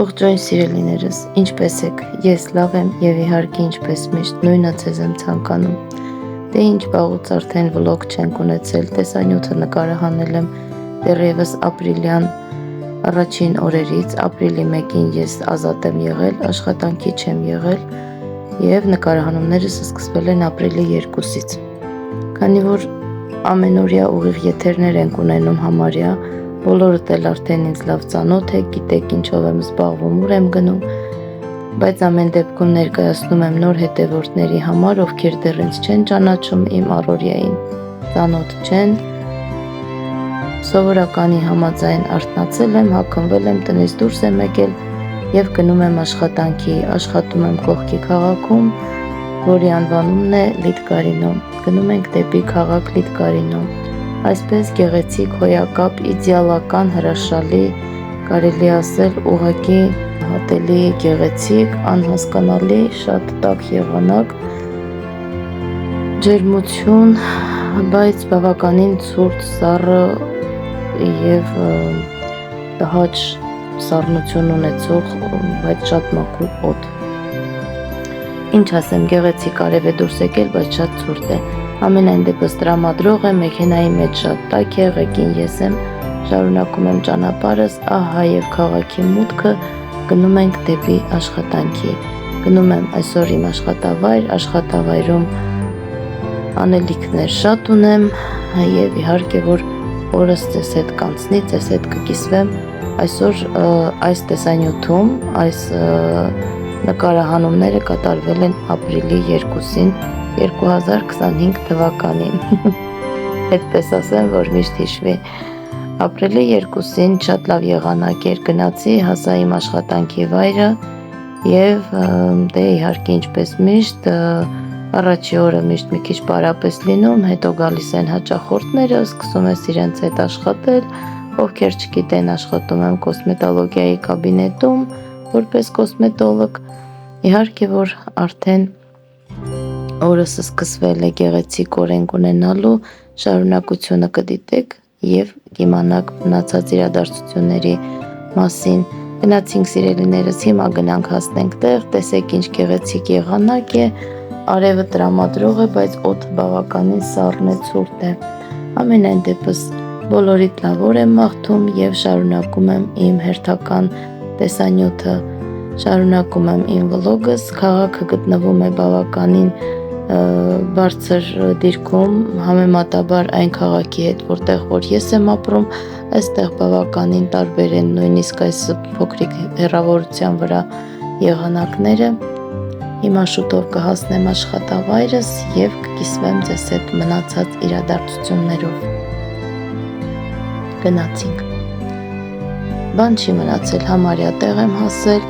Ողջույն սիրելիներս, ինչպես եք, ես լավ եմ և իհարկե ինչպես միշտ նույնը ձեզ եմ ցանկանում։ Դե ինչ վաղուց արդեն վլոգ չենք ունեցել, տեսանյութը նկարահանել եմ դեռևս ապրիլյան առաջին օրերից, ապրիլի 1-ին ես ազատ եմ եղել, աշխատանքի չեմ եղել և նկարահանումներս սկսվել են ապրիլի 2-ից։ Քանի որ ամենօրյա ուղիղ եթերներ ենք ունենում համարյա, բոլորդ էլ արդեն ինձ լավ ծանոթ եք, գիտեք ինչով եմ զբաղվում, ուր եմ գնում, բայց ամեն դեպքում ներկայացնում եմ նոր հետևորդների համար, ովքեր դեռ ինձ չեն ճանաչում, իմ առօրյային ծանոթ չեն, սովորականի համաձայն արթնացել եմ, հագնվել եմ, տնից դուրս եմ եկել և գնում եմ աշխատանքի, աշխատում եմ կողքի քաղաքում, որի անվանումն է Լիտկարինո, գնում ենք դեպի քաղաք Լիտկարինո, այսպես գեղեցիկ, հոյակապ, իդեալական, հրաշալի, կարելի ասել ուղղակի հատելի, գեղեցիկ, անհասկանալի, շատ տաք եղանակ, ջերմություն, բայց բավականին ցուրտ, սառը և տհաճ սառնություն ունեցող, բայց շատ մաքուր օդ։ Ինչ ասեմ, գեղեցիկ արև է դուրս եկել, բայց շատ ցուրտ է։ Ամենայն դեպս տրամադրող է, մեքենայի մեջ շատ տաք է, ղեկին ես եմ, շարունակում եմ ճանապարհս, ահա և քաղաքի մուտքը, գնում ենք դեպի աշխատանքի։ Գնում եմ այսօր իմ աշխատավայրում անելիքներ շատ ունեմ և իհարկե որ օրս ձեզ հետ կանցնի, ձեզ հետ կկիսվեմ այսօր այս տեսանյութում, այս նկարահանումները կատարվել են ապրիլի 2-ին 2025 թվականին, այդպես ասեմ, որ միշտ հիշվի, ապրիլի 2-ին շատ լավ եղանակ էր, գնացի, հասա իմ աշխատանքի վայրը և դե իհարկե ինչպես միշտ, առաջի օրը միշտ մի քիչ պարապես լինում, հետո գալիս են հաճախորդները, սկսում ես իրենց հետ աշխատել, ովքեր չգիտեն, աշխատում եմ կոսմետոլոգիայի կաբինետում, որպես կոսմետոլոգ, իհարկե որ արդեն օրս սկսվել է գեղեցիկորեն ունենալու, շարունակությունը կդիտեք և կիմանաք մնացած իրադարձությունների մասին։ Գնացինք սիրելիներս, հիմա գնանք հասնենք տեղ, տեսեք ինչ գեղեցիկ եղանակ է, արևը տրամադրող է, բայց օդը բավականին սառն է, ցուրտ է։ Ամենայն դեպս բոլորիդ լավ օր եմ մաղթում և շարունակում եմ իմ հերթական տեսանյութը, շարունակում եմ իմ վլոգս, քաղաքը գտնվում է բավականին բարձր դիրքում, համեմատաբար այն քաղաքի հետ, որտեղ որ ես եմ ապրում, այստեղ բավականին տարբեր են նույնիսկ այս փոքրիկ հեռավորության վրա եղանակները։ Հիմա շուտով կհասնեմ աշխատավայրս և կկիսվեմ ձեզ հետ մնացած իրադարձություններով։ Գնացինք։ Բան չի մնացել, համարյա տեղ եմ հասել,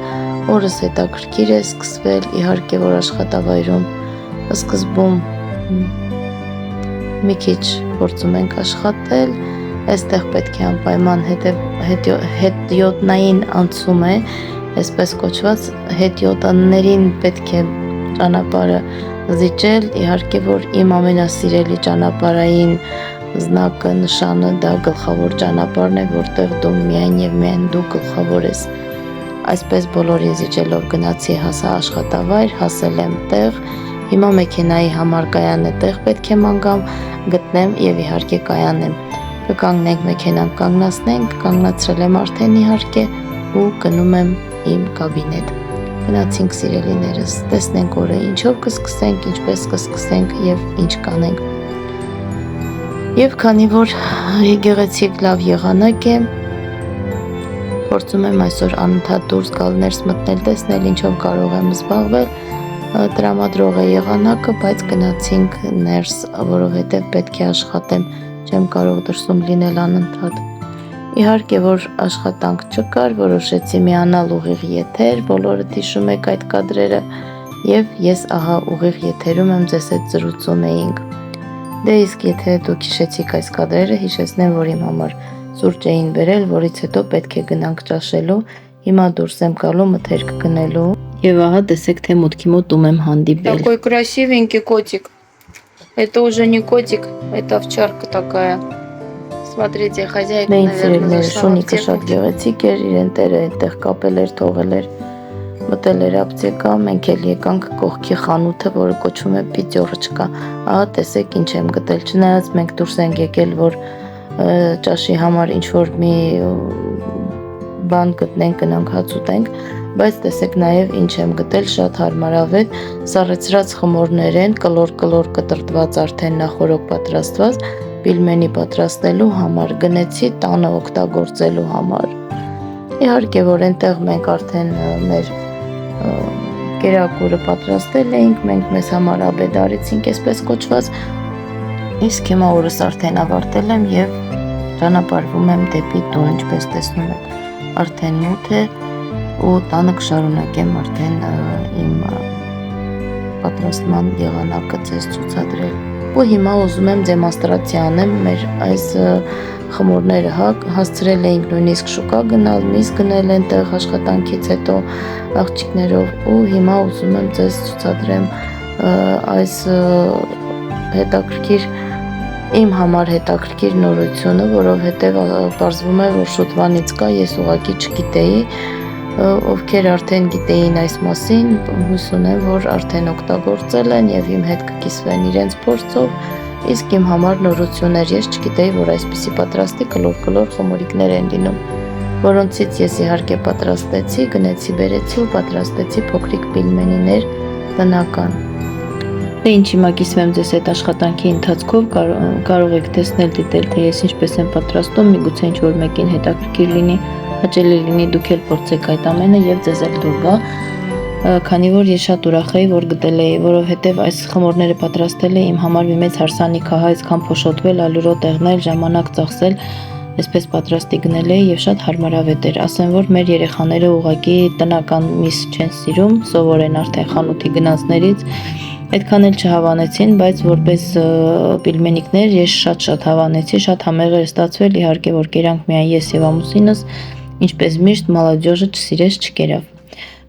օրս հետաքրքիր է սկսվել, իհարկե որ աշխատավայրում սկզբում մի քիչ փորձում ենք աշխատել, այստեղ պետք է անպայման հետիոտնային անցում է, այսպես կոչված հետիոտաններին պետք է ճանապարհը զիջել, իհարկե որ իմ ամենասիրելի ճանապարհային զնակը, նշանը դա գլխավոր ճանապարհն է, որտեղ դու միայն և միայն դու գլխավոր ես։ Այսպես բոլորին զիջելով գնացի, հասա աշխատավայր, հասել եմ տեղ, հիմա մեքենայի համար կայան է տեղ պետք է ման գտնեմ և իհարկե կայանեմ, կկանգնենք մեքենան կանգնացնենք, կանգնացրել եմ արդեն իհարկե ու գնում եմ իմ կաբինետ։ Գնացինք սիրելիներս, տեսնենք օրը ինչով կսկսենք, ինչպես կսկսենք և ինչ կանենք։ Եվ քանի որ գեղեցիկ լավ եղանակ է, փորձում եմ այսօր անընդհատ դուրս գալ, ներս մտնել, տեսնել ինչով կարող եմ զբաղվել, տրամադրող է եղանակը, բայց գնացինք ներս, որովհետև պետք է աշխատեմ, չեմ կարող դրսում լինել անընդհատ։ Իհարկե որ աշխատանք չկար, որոշեցի միանալ ուղիղ եթեր, բոլորդ հիշում եք այդ կադրերը և ես ահա ուղիղ եթերում եմ, ձեզ հետ զրուցում էինք։ Դե իսկ եթե դուք հիշեցիք այս կադրերը, հիշեցնեմ, որ իմ համար սուրճ էին բերել, որից հետո պետք է գնանք ճաշելու, հիմա դուրս եմ գալու մթերք գնելու և ահա տեսեք թե մուտքի մոտ ում եմ հանդիպել։ Такой красивенький котик. Это уже не котик, это овчарка такая. Смотрите, хозяйка, Մեին наверное, ծիրելները зашла в շունիկը շատ аптеку. գեղեցիկ էր, իրեն տերը այդտեղ կապել էր, թողել էր, մտել էր ապտեկա, մենք էլ եկանք կողքի խանութը, որը կոչվում է Պիտյորոչկա։ Ահա տեսեք ինչ եմ գտել, չնայած մենք դուրս ենք եկել, որ ճաշի համար ինչ-որ մի բան գտնենք, գնանք հաց ուտենք, բայց տեսեք նաև ինչ եմ գտել, շատ հարմարավետ, սառեցրած խմորներ են, կլոր կտրտված արդեն նախորոք պատրաստված, պիլմենի պատրաստելու համար, գնեցի տանը օգտագործելու համար։ Իհարկե, որ այնտեղ մենք արդեն մեր կերակուրը պատրաստել էինք, մենք մեզ համար աբեդ արեցինք, այսպես կոչված, իսկ հիմա օրս արդեն ավարտել եմ և ճանապարհվում եմ դեպի տուն, ինչպես տեսնում եք, արդեն մութ է ու տանը կշարունակեմ արդեն իմ պատրաստման եղանակը ձեզ ցուցադրել։ Ու հիմա ուզում եմ դեմոնստրացիա անեմ մեր այս խմորները հասցրել էինք նույնիսկ շուկա գնալ, միս գնել այնտեղ աշխատանքից հետո աղջիկներով ու հիմա ուզում եմ ձեզ ցուցադրեմ այս հետաքրքիր իմ համար հետաքրքիր նորությունը, որովհետև պարզվում է, որ շուտվանից կա, ես ուղղակի չգիտեի, ովքեր արդեն գիտեին այս մասին, հույս ունեմ, որ արդեն օգտագործել են և իմ հետ կկիսվեն իրենց փորձով, իսկ իմ համար նորություն էր, ես չգիտեի, որ այսպիսի պատրաստի կլոր խմորիկներ են լինում, որոնցից ես իհարկե պատրաստեցի, գնեցի բերեցի ու պատրաստեցի փոքրիկ պիլմենիներ տնական։ Ինչ հիմա կիսվեմ ձեզ այդ աշխատանքի ընթացքով, կարող եք տեսնել, դիտել, թե ես ինչպես եմ պատրաստում, միգուցե ինչ-որ մեկին հետաքրքիր լինի, հաճելի լինի, դուք էլ փորձեք այդ ամենը և ձեզ էլ դուր գա, քանի որ ես շատ ուրախ էի, որ գտել էի, որովհետև այս խմորները պատրաստելը իմ համար մի մեծ հարսանիք է, այսքան փոշոտվել, ալյուրո տեղնել, ժամանակ ծախսել, այսպես պատրաստի գնել էի և շատ հարմարավետ էր, ասեմ, որ մեր երեխաները ուղղակի տնական միս չեն սիրում, սովոր են արդեն խանութի գնացներից, այդքան էլ չհավանեցին, բայց որպես պիլմենիկներ ես շատ հավանեցի, շատ համեղ էր ստացվել, իհարկե որ կերանք միայն ես և ամուսինս, ինչպես միշտ մալադյոժը չսիրեց չկերավ։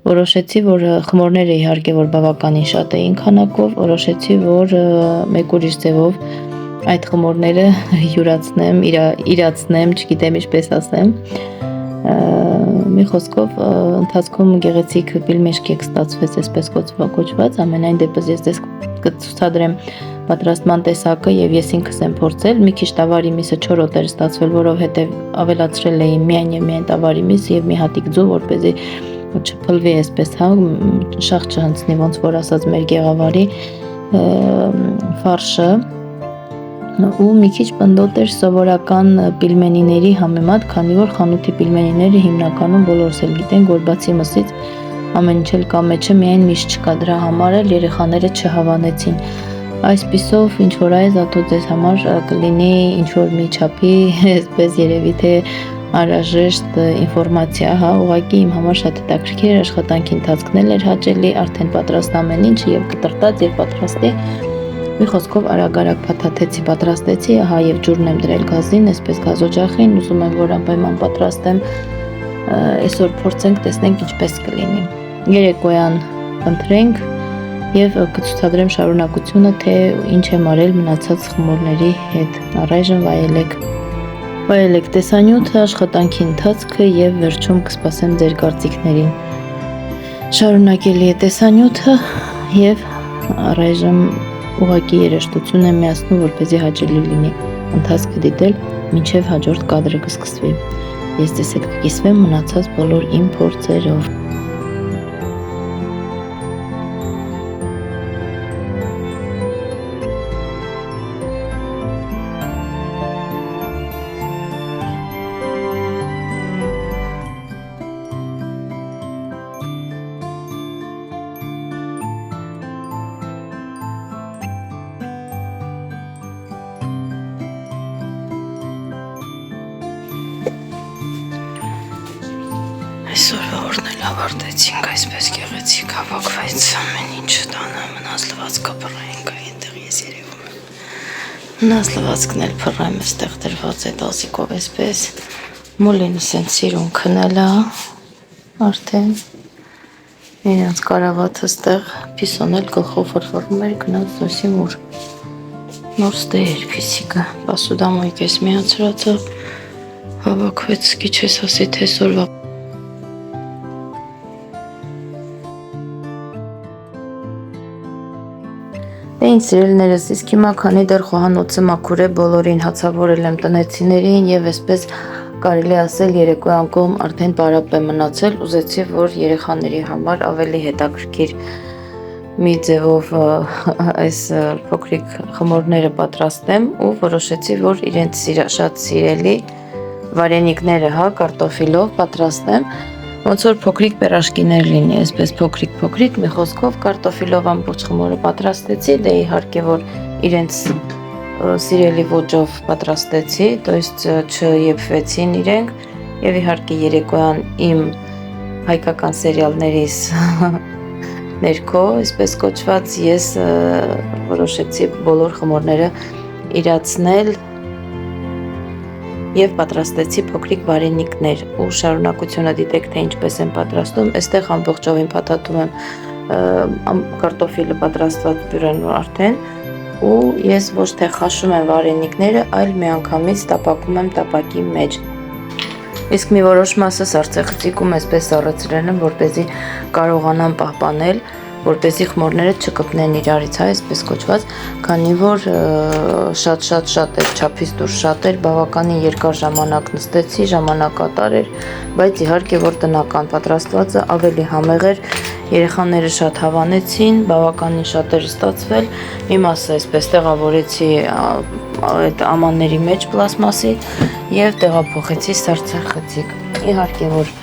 Որոշեցի, որ խմորները իհարկե որ բավականին շատ էին քանակով, որոշեցի, որ մեկ ուրիշ ձևով այդ խմորները յուրացնեմ, իրացնեմ, չգիտեմ ինչպես ասեմ։ Մի խոսքով ընթացքում գեղեցիկ պիլմեշկեկ ստացվեց, այսպես կոչված, ամենայն դեպս ես ձեզ կցուցադրեմ պատրաստման տեսակը և ես ինքս եմ փորձել, մի քիչ տավարի միսը չորոտ էր ստացվել, որովհետև ավելացրել էի միայն և միայն տավարի միս և մի հատիկ ձու, որպեսզի չփլվի այսպես, շաղ չհնցնի, ոնց որ ասած մեր գեղավարի ֆարշը ու մի քիչ պնդոտ էր սովորական պիլմենիների համեմատ, քանի որ խանութի պիլմենիները հիմնականում բոլորս էլ գիտենք, որ բացի մսից ամեն ինչ էլ կա մեջը, միայն միս չկա, դրա համար էլ երեխաները չհավանեցին։ Այսպիսով ինչ որ այս ատո ձեզ համար կլինի ինչ որ մի չափի, այսպես երևի թե անհրաժեշտ ինֆորմացիա, ուղղակի իմ համար շատ հետաքրքիր աշխատանքի ընթացքն էր հաճելի, արդեն պատրաստ ամեն ինչ եւ կտրտած եւ պատրաստի։ Մի խոսքով արագ փաթաթեցի, պատրաստեցի, ահա եւ ջուրն եմ դրել գազին, այսպես գազօջախին, ուզում եմ որ անպայման պատրաստեմ, այսօր փորձենք, տեսնենք ինչպես կլինի։ Երեկոյան ընտրենք եւ կցուցադրեմ շարունակությունը, թե ինչ եմ արել մնացած խմորների հետ։ Առայժմ վայելեք տեսանյութը, աշխատանքի ընթացքը եւ վերջում կսպասեմ ձեր կարծիքներին։ Շարունակելի է տեսանյութը եւ առայժմ ուղղակի երաժշտություն եմ միացնում, որպեսզի հաճելի լինի ընթացքը դիտել, մինչև հաջորդ կադրը կսկսվի։ Ես ձեզ հետ կկիսվեմ մնացած բոլոր իմ փորձերով։ Այսօրվա օրն էլ ավարտեցինք, այսպես գեղեցիկ հավաքվեց ամեն ինչը տանը, մնաց լվացքը փռայինք, այնտեղ ես երևում եմ։ Մնաց լվացքն էլ փռայմ էստեղ դրված է տասիկով այսպես, մոլինը սենց սիրուն քնել է, արդեն իրենց կարավաթը ստեղ պիսոն էլ գլխով ֆրֆռում էր գնաց դոսի մուր։ Նոր ստեր ֆիզիկա, պասուդամոյք ես միացրածը, հավաքվեց քիչ ես ասի թեսորվա։ Դե ինձ սիրելիներս, իսկ հիմա քանի դեռ խոհանոցը մաքուր է, բոլորին հացավորել եմ տնեցիներին եւ այսպես կարելի ասել երեկոյան կողմ արդեն պարապ է մնացել, ուզեցի, որ երեխաների համար ավելի հետաքրքիր մի ձևով այս փոքրիկ խմորները պատրաստեմ ու որոշեցի, որ իրենց շատ սիրելի վարենիկները, կարտոֆիլով պատրաստեմ, ոնց որ փոքրիկ պերաշկիներ լինի, այսպես փոքրիկ, մի խոսքով կարտոֆիլով ամբողջ խմորը պատրաստեցի, դե իհարկե, որ իրենց սիրելի ոճով պատրաստեցի, то есть չեփվեցին իրենք եւ իհարկե երեկոյան իմ հայկական սերիալներից ներքո, այսպես կոչված, ես որոշեցի բոլոր խմորները իրացնել եւ պատրաստեցի փոքրիկ վարենիկներ ու շարունակությունը դիտեք թե ինչպես եմ պատրաստում, այստեղ ամբողջովին փաթաթում եմ կարտոֆիլը պատրաստված բյուրեն արդեն ու ես ոչ թե խաշում եմ վարենիկները, այլ միանգամից տապակում եմ տապակի մեջ։ Իսկ մի որոշ մասը սառցեխցիկում այսպես սառեցրել եմ, որպեսզի կարողանամ պահպանել, որպեսզի խմորները չկպնեն իրարից, այսպես կոչված, քանի որ շատ էր, չափից դուրս շատ էր, բավականին երկար ժամանակ նստեցի, ժամանակատար էր, բայց իհարկե որ տնական պատրաստվածը ավելի համեղ էր, երեխաները շատ հավանեցին, բավականին շատ էր ստացվել, մի մասը այսպես տեղավորեցի այդ ամանների մեջ պլաստմասի եւ տեղափոխեցի սառցեխցիկ։ Իհարկե որ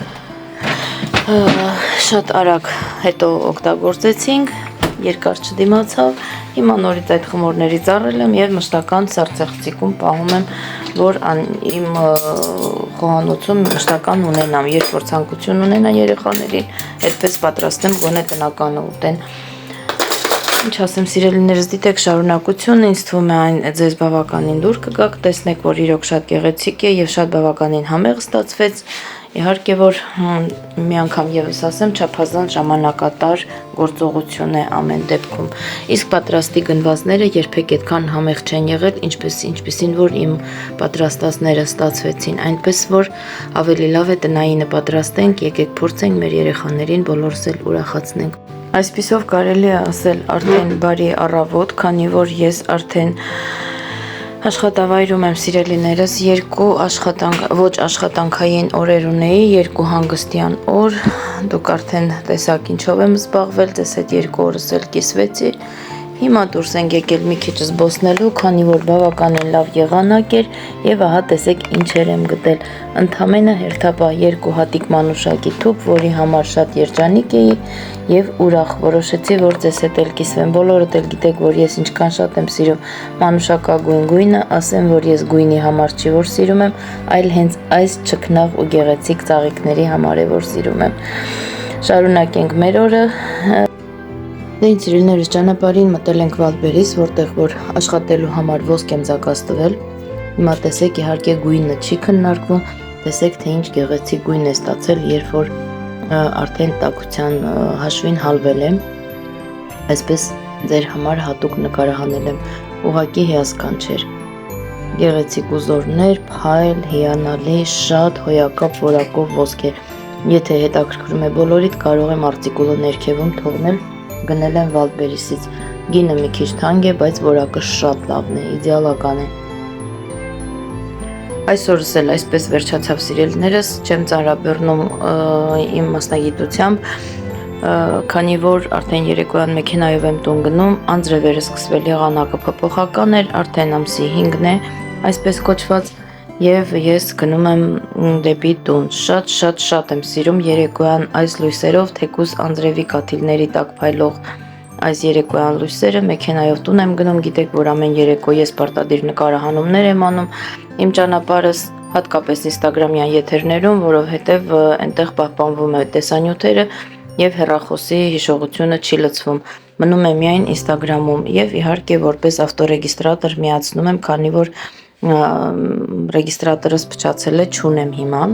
շատ արագ հետո օգտագործեցինք, երկար չդիմացավ, հիմա նորից այդ խմորներից առել եմ եւ մշտական սառցեխցիկում պահում եմ, որ իմ խոհանոցում մշտական ունենամ, երբ որ ցանկություն ունենա երեխաներին, այդպես պատրաստեմ գոնե տնականը ուտեն։ Ինչ ասեմ, սիրելիներս, դիտեք շարունակությունը, ինձ թվում է այն ձեզ բավականին դուր կգաք, տեսնեք, որ իրոք շատ գեղեցիկ է եւ շատ բավականին համեղ ստացվեց։ Իհարկե որ մի անգամ եւս ասեմ, չափազանց ժամանակատար գործողություն է ամեն դեպքում։ Իսկ պատրաստի գնվածները երբեք այդքան համեղ չեն եղել, ինչպեսին որ իմ պատրաստածները ստացվեցին, այնպես որ ավելի լավ է տնայինը պատրաստենք, եկեք փորձենք մեր երեխաներին բոլորս էլ ուրախացնենք։ Այսպիսով կարելի է ասել արդեն բարի առավոտ, քանի որ ես արդեն աշխատավայրում եմ, սիրելիներս, ոչ աշխատանքային օրեր ունեի, 2 հանգստյան օր, դուք արդեն տեսաք ինչով եմ զբաղվել, դες այդ 2 օրս էլ կիսվեցի, հիմա դուրս ենք եկել մի քիչ զբոսնելու, քանի որ բավականին լավ եղանակ էր եւ ահա տեսեք ինչեր եմ գտել, ընդամենը հերթապահ 2 հատիկ մանուշակի թուփ, որի համար շատ երջանիկ էի եւ ուրախ, որոշեցի, որ ձեզ հետ էլ կիսվեմ, բոլորդ էլ գիտեք, որ ես ինչքան շատ եմ սիրում մանուշակագույն գույնը, ասեմ, որ ես գույնի համար չի որ սիրում եմ, այլ հենց այս ճկնաղ ու գեղեցիկ ծաղիկների համար է որ սիրում եմ։ Շարունակենք մեր օրը։ Դե ինձ սիրելիներս, ճանապարհին մտել ենք Վալբերիս, որտեղ որ աշխատելու համար ոսկ եմ զակաց տվել։ Հիմա տեսեք, իհարկե գույնը չի քննարկվում, տեսեք թե ինչ գեղեցիկ գույն է ստացել, երբ որ արդեն տաքության հաշվին հալվել եմ, այսպես ձեր համար հատուկ նկարահանել եմ, ուղղակի հիասքանչեր, գեղեցիկ ուզորներ, փայլ, հիանալի, շատ հոյակապ որակով ոսկ է, եթե հետաքրքրում է բոլորիդ, կարող եմ արտիկուլը ներքևում թողնել, գնել եմ Վալբերիսից, գինը մի քիչ թանկ է, բայց որակը շատ լավն է, իդեալական է։ Այսօրս էլ այսպես վերջացավ, սիրելիներս, չեմ ծանրաբեռնում իմ մասնագիտությամբ, քանի որ արդեն երեկոյան մեքենայով եմ տուն գնում, անձրևերը սկսվել եղանակը փոփոխական էր, արդեն ամսի 5-ն է, այսպես կոչված, եւ ես գնում եմ դեպի տուն, շատ եմ սիրում երեկոյան այս լույսերով, թեկուզ անձրևի կաթիլների տակ փայլող այս երեկոյան լույսերը, մեքենայով տուն եմ գնում, գիտեք, որ ամեն երեկո ես պարտադիր նկարահանումներ եմ անում, իմ ճանապարհս հատկապես ինստագրամյան եթերներում, որովհետև այնտեղ պահպանվում է տեսանյութերը եւ հեռախոսի հիշողությունը չի լցվում, մնում է միայն ինստագրամում եւ իհարկե որպես ավտորեգիստրատոր միացնում եմ, քանի որ ռեգիստրատորս փչացել է, չունեմ հիմա։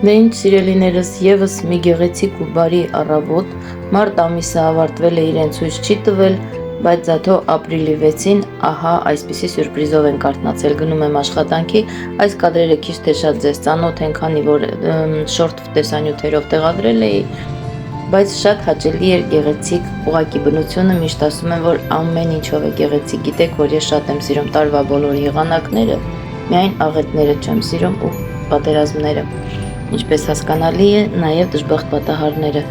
Դե ինչ սիրելիներս, եւս մի գեղեցիկ ու բարի առավոտ, մարտ ամիսը ավարտվել է, իրեն ցույց չի տվել, բայց զաթո ապրիլի 6-ին, ահա այսպիսի սյուրպրիզով ենք արթնացել, գնում եմ աշխատանքի, այս կադրերը քիչ թե շատ ձեզ ծանոթ են, քանի որ շորտ տեսանյութերով տեղադրել էի, բայց շատ հաճելի էր, գեղեցիկ, ուղղակի բնությունը, միշտ ասում եմ, որ ամեն ինչով է գեղեցիկ, գիտեք, որ ես շատ եմ սիրում տարվա բոլոր եղանակները, միայն աղետները չեմ սիրում ու պատերազմները, ինչպես հասկանալի է, նաև դժբախտ պատահարները։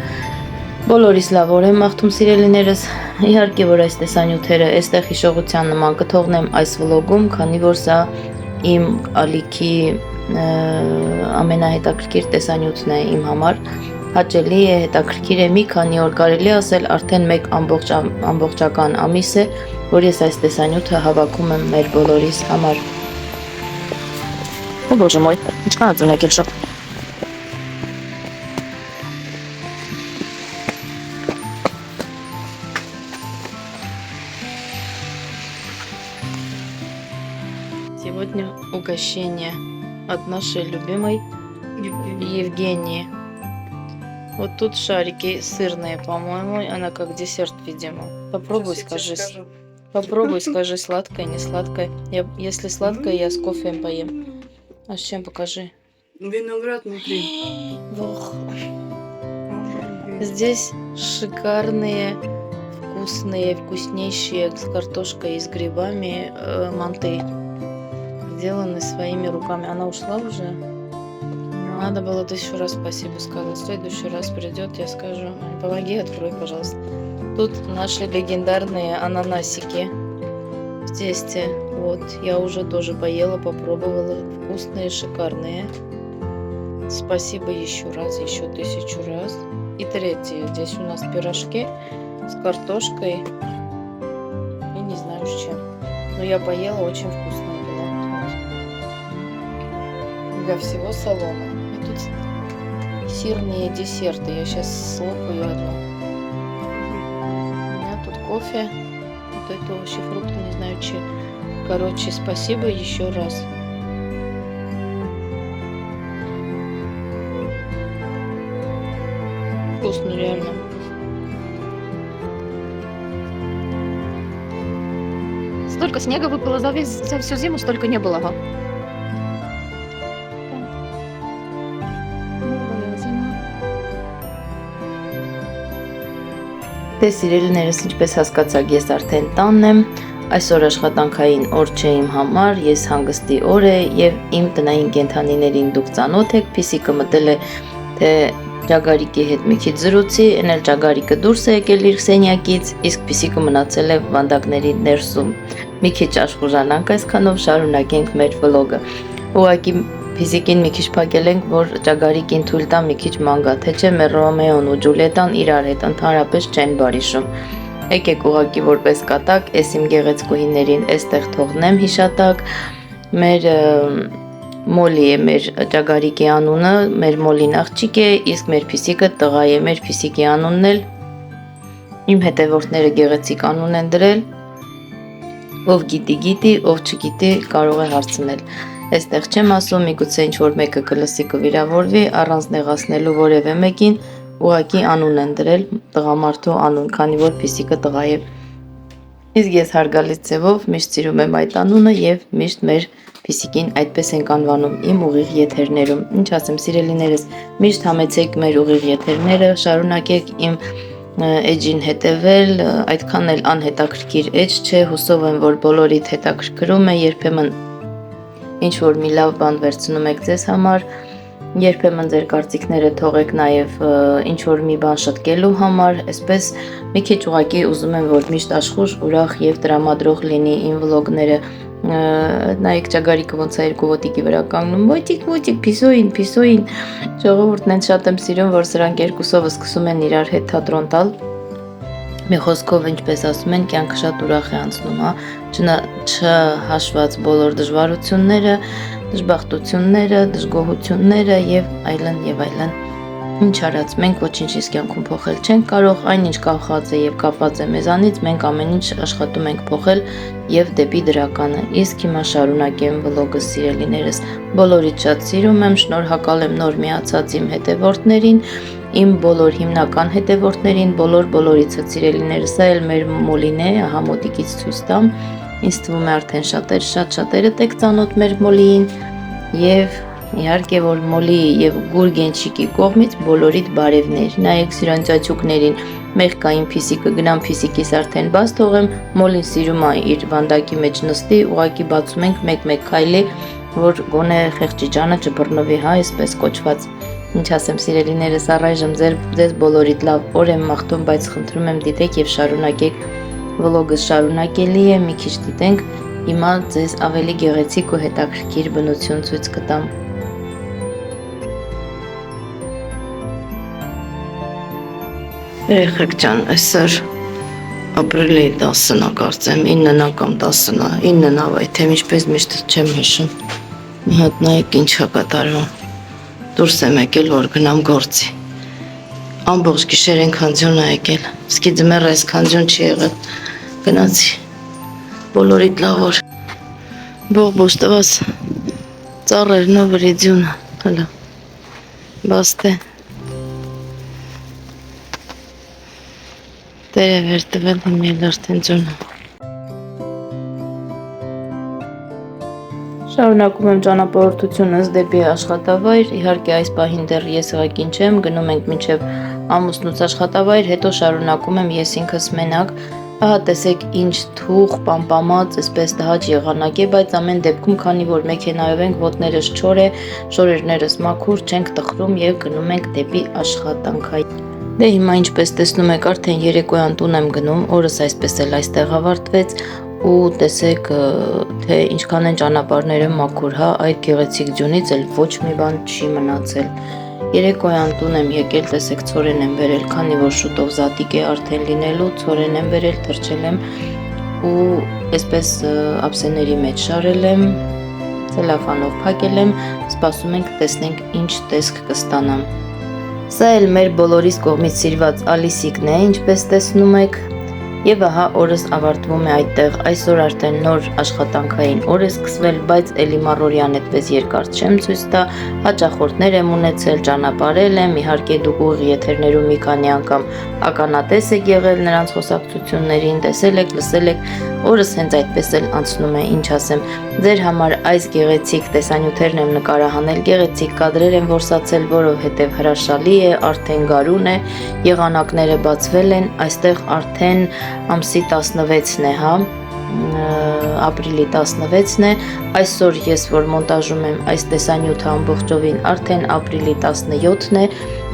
Բոլորիս լավ օր եմ մաղթում սիրելիներս, իհարկե որ այս տեսանյութերը այստեղ հիշողության նման կթողնեմ այս վլոգում, քանի որ սա իմ ալիքի ամենահետաքրքիր տեսանյութն է իմ համար, հաճելի է, հետաքրքիր է, մի քանի օր կարելի ասել արդեն մեկ ամբողջական ամիս է, որ ես այս տեսանյութը հավաքում եմ մեր բոլորիս համար։ О боже мой, ինչքան ածուն եկել շա։ Сегодня угощение от нашей любимой Евгении. Вот тут шарики сырные, по-моему, она как десерт, видимо. Попробуй, скажи. Попробуй, скажи, сладкое, не сладкое. Если сладкое, я с кофе поем. А с чем покажи? Виноград внутри. Ох. Здесь шикарные, вкусные, вкуснейшие с картошкой и с грибами манты. Сделаны своими руками. Она ушла уже? Надо было 1000 раз спасибо сказать. В следующий раз придет, я скажу. Помоги, открой, пожалуйста. Тут наши легендарные ананасики в тесте. Вот, я уже тоже поела, попробовала. Вкусные, шикарные. Спасибо еще раз, еще 1000 раз. И третье. Здесь у нас пирожки с картошкой. И не знаю с чем. Но я поела, очень вкусно было. Вот. Для всего салона. И тут сырные десерты. Я сейчас слопаю одну. У меня тут кофе. Вот это вообще фрукты, не знаю че. Короче, спасибо еще раз. Вкусно, реально. Столько снега выпало за всю зиму, столько не было, ага. Դե սիրելիներս, ինչպես հասկացաք, ես արդեն տանն եմ, այսօր աշխատանքային օր չէ իմ համար, ես հանգստի օր է եւ իմ տնային կենդանիներին դուք ծանոթ եք, Փիսիկը մտել է, թե Ջագարիկի հետ մի քիչ զրուցի, էն էլ Ջագարիկը դուրս է եկել իր սենյակից, իսկ Փիսիկը մնացել է վանդակների ներսում։ Մի քիչ աշխուժանանք, այսքանով շարունակենք մեր վլոգը։ Ուղղակի Փիսիկին մի քիչ փակել ենք, որ Ջագարիկին թույլ տա մի քիչ մանգա, թե չէ մեր Ռոմեոն ու Ջուլիետան իրար հետ ընդհանրապես չեն բարիշում։ Եկեք ուղղակի որպես կատակ, ես իմ գեղեցկուհիներին այստեղ թողնեմ հիշատակ, մեր Մոլի է մեր Ջագարիկի անունը, մեր Մոլին աղջիկ է, իսկ մեր Փիսիկը տղա է, մեր Փիսիկի անունն էլ իմ հետևորդները գեղեցիկ անուն են դրել, ով գիտի, ով չգիտի կարող է հարցնել։ Այստեղ չեմ ասում, միգուցե ինչ որ մեկը կլսի կվիրավորվի, առանց նեղացնելու որևէ մեկին, ուղղակի անուն են դրել, տղամարդու անուն, քանի որ Փիսիկը տղա է։ Իսկ ես հարգալից ձևով միշտ սիրում եմ այդ անունը եւ միշտ մեր Փիսիկին այդպես ենք անվանում իմ ուղիղ եթերներում։ Ինչ ասեմ, սիրելիներս, միշտ համեցեք մեր ուղիղ եթերները, շարունակեք իմ էջին հետևել, այդքան էլ անհետաքրքիր էջ չէ, հուսով եմ, որ բոլորիդ հետաքրքրում է, երբեմն ինչ որ մի լավ բան վերցնում եք ձեզ համար, երբեմն ձեր կարծիքները թողեք նաև ինչ որ մի բան շտկելու համար, այսպես մի քիչ ուղղակի ուզում եմ, որ միշտ աշխուժ, ուրախ եւ տրամադրող լինի իմ վլոգները։ Նայեք Ջագարիկը ոնց է երկու ոտիկի վրա կանգնում, ոյտիկ, Փիսոին, ժողովուրդն են շատ եմ սիրում, որ սրանք երկուսով սկսում են իրար հետ թատրոն տալ։ Մի խոսքով, ինչպես ասում են, կյանքը շատ ուրախ է անցնում, հա, չհաշված բոլոր դժվարությունները, դժբախտությունները, դժգոհությունները եւ այլն եւ այլն։ Ինչ արած, մենք ոչինչ իսկ կյանքում փոխել չենք կարող, այնինչ կախված է եւ կապված է մեզանից, մենք ամեն ինչ աշխատում ենք փոխել եւ դեպի դրականը։ Իսկ հիմա շարունակեմ վլոգը, սիրելիներս։ Բոլորիդ շատ սիրում եմ, շնորհակալ եմ նոր միացած իմ հետևորդներին, իմ բոլոր հիմնական հետևորդներին, բոլորիցը սիրելիներս, սա էլ մեր մոլին է, ահա մոտիկից ցույց տամ։ Ինձ թվում է արդեն շատերը տեք ծանոթ մեր մոլիին եւ իհարկե որ մոլի եւ գուրգենչիկի կողմից բոլորիդ բարևներ։ Նայեք սրանց աչուկներին, մեղկային փիսիկը գնամ փիսիկիս արդեն բաց թողեմ, մոլին սիրում է իր վանդակի մեջ նստի, ուղակի բացում ենք մեկ-մեկ քայլի, որ գոնե խեղճիճանը չբռնվի, հա, այսպես կոչված։ Ինչ ասեմ, սիրելիներս, առայժմ ձեզ բոլորիդ լավ օր եմ մաղթում, բայց խնդրում եմ դիտեք եւ շարունակեք, վլոգը շարունակելի է, մի քիչ դիտենք, հիմա ձեզ ավելի գեղեցիկ ու հետաքրքիր բնություն ցույց կտամ։ Երեխեք ջան, այսօր ապրիլի 10-ն է կարծեմ, 9-ն է կամ 10-ն է, 9-ն է, այ թե ինչպես միշտ չեմ հիշում։ Մի հատ նայեք ինչ է կատարվում։ Դուրս եմ եկել, որ գնամ գործի։ Ամբողջ գիշեր այնքան ձյուն է եկել։ Իսկի ձմեռը այսքան ձյուն չի եղել։ Գնացի։ Բոլորիդ լավ օր։ Բողբոջ տված ծառերն ու վրի ձյունը, հələ։ Բաստե։ Տերը վեր տվել իմ էլ արդեն ձյունը։ Շարունակում եմ ճանապարհորդությունս դեպի աշխատավայր, իհարկե այս պահին դեռ ես ղեկին չեմ, գնում ենք մինչև ամուսնուց աշխատավայր, հետո շարունակում եմ ես ինքս մենակ, ահա տեսեք ինչ թուղ, պամպամած, այսպես տհաճ եղանակ է, բայց ամեն դեպքում, քանի որ մեքենայով ենք, ոտներս չոր է, շորերներս մաքուր, չենք տխրում եւ գնում ենք դեպի աշխատանքային։ Դե հիմա ինչպես տեսնում եք, արդեն երեկոյան տուն եմ գնում, օրս այսպես էլ այստեղ ավարտվեց ու տեսեք թե ինչքան են ճանապարհները մաքուր, հա, այդ գեղեցիկ ձյունից էլ ոչ մի բան չի մնացել։ Երեկոյան տուն եմ եկել, տեսեք ցորեն եմ վերել, քանի որ շուտով զատիկ է արդեն լինելու, ցորեն եմ վերել, թրջել եմ ու այսպես ափսեների մեջ շարել եմ, ցելոֆանով փակել եմ, սպասում ենք տեսնենք ինչ տեսք կստանամ։ Սա էլ մեր բոլորիս կողմից սիրված Ալիսիկն է, ինչպես տեսնում եք, եւ ահա օրս ավարտվում է այդտեղ, այսօր արդեն նոր աշխատանքային օր է սկսվել, բայց էլի Մարորյան այդպես երկար չեմ ցույց տա, հաճախորդներ եմ ունեցել, ճանապարհել եմ, իհարկե դուք ուղիղ եթերներում մի քանի անգամ ականատես եք եղել նրանց խոսակցություններին, տեսել եք, լսել եք, օրս հենց այդպես էլ անցնում է, ինչ ասեմ, ձեր համար այս գեղեցիկ տեսանյութերն եմ նկարահանել, գեղեցիկ կադրեր եմ որսացել, որովհետև հրաշալի է, արդեն գարուն է, եղանակները բացվել են, այստեղ արդեն ամսի 16-ն է, հա, ապրիլի 16-ն է, այսօր ես որ մոնտաժում եմ այս տեսանյութը ամբողջովին, արդեն ապրիլի 17-ն է,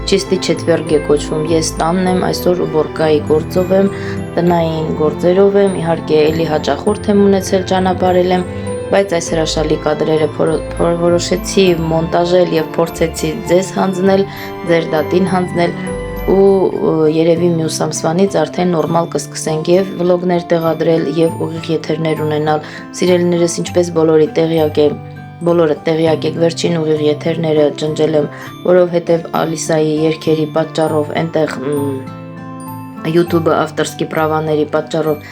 Չիստի չետվերգ է կոչվում, ես տանն եմ, այսօր ուբորկայի գործով եմ, տնային գործերով եմ, իհարկե էլի հաճախորդ եմ ունեցել, ճանապարհել եմ, բայց այս հրաշալի կադրերը որոշեցի մոնտաժել եւ փորձեցի ձեզ հանձնել, ձեր դատին հանձնել ու երևի մյուս ամսվանից արդեն նորմալ կսկսենք եւ վլոգներ տեղադրել եւ ուղիղ եթերներ ունենալ։ Սիրելիներս, ինչպես բոլորը տեղյակ եք, վերջին ուղիղ եթերները ջնջել եմ, որովհետև Ալիսայի երգերի պատճառով այնտեղ YouTube-ը ավտորսկի պրավաների պատճառով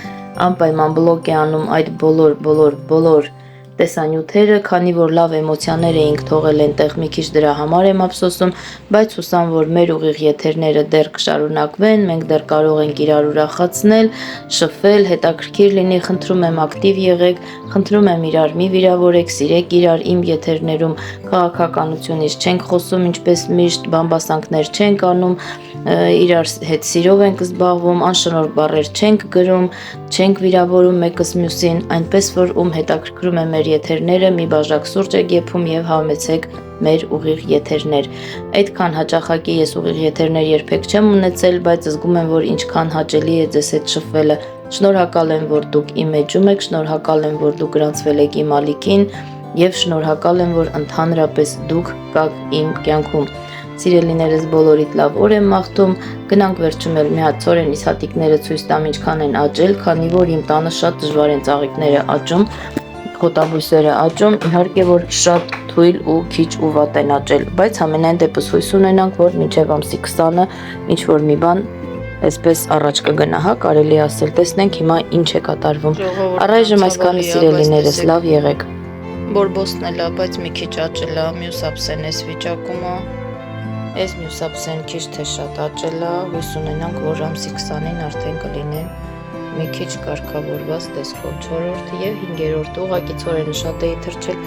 անպայման բլոկ է անում այդ բոլոր տեսանյութերը, քանի որ լավ էմոցիաներ էինք թողել այնտեղ, մի քիչ դրա համար եմ ափսոսում, բայց հուսամ, որ մեր ուղիղ եթերները դեռ կշարունակվեն, մենք դեռ կարող ենք իրար ուրախացնել, շփվել, հետաքրքիր լինի, խնդրում եմ ակտիվ եղեք, խնդրում եմ իրար մի վիրավորեք, սիրեք իրար, իմ եթերներում քաղաքականությունից չենք խոսում, ինչպես միշտ բամբասանքներ չենք անում, իրար հետ սիրով ենք զբաղվում, անշնորհ բառեր չենք գրում, չենք վիրավորում մեկս մյուսին, այնպես որ ում հետաքրքրում է մեր եթերները, մի բաժակ սուրճ եք եփում եւ համեցեք մեր ուղիղ եթերներ։ Այդքան հաճախակի ես ուղիղ եթերներ երբեք չեմ ունեցել, բայց զգում եմ, որ ինչքան հաճելի է ձեզ հետ շփվելը։ Շնորհակալ եմ, որ դուք իմ էջում եք, շնորհակալ եմ, որ դուք գրանցվել եք իմ ալիքին եւ շնորհակալ եմ, որ ընդհանրապես դուք կաք իմ կյանքում։ Սիրելիներս, բոլորիդ լավ օր եմ մաղթում, գնանք վերջում էլ մի հատ ցորենիս հատիկները ցույց տամ ինչքան են աճել, քանի որ իմ տանը շատ դժվար են ծաղիկները աճում, խոտաբույսերը աճում, իհարկե որ շատ թույլ ու քիչ ու վատ են աճել, բայց ամենայն դեպս հույս ունենանք, որ մինչև ամսի 20-ը ինչ որ մի բան այսպես առաջ կգնա, հա, կարելի ասել, տեսնենք հիմա ինչ է կատարվում։ Առայժմ այսքանը սիրելիներս, լավ եղեք։ Բորբոսն էլ է, բայց մի քիչ աճել է, մյուս ափսեն էս վիճակում է։ Այս մյուս ափսեն քիչ թե շատ աճել է, հույս ունենանք, որ ամսի 20-ին արդեն կլինեն մի քիչ կարգավորված տեսքով 4-րդ եւ 5-րդ ուղղակիցորեն շատ էի թրջել,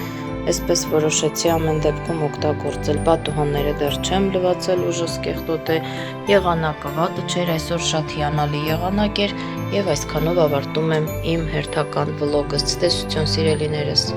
այսպես որոշեցի ամեն դեպքում օգտագործել։ Պատուհանները դեռ չեմ լվացել, ուժս կեղտոտ է, եղանակը վատը չէր, այսօր շատ հիանալի եղանակ էր եւ այսքանով ավարտում եմ իմ հերթական վլոգը։ Ցտեսություն սիրելիներս։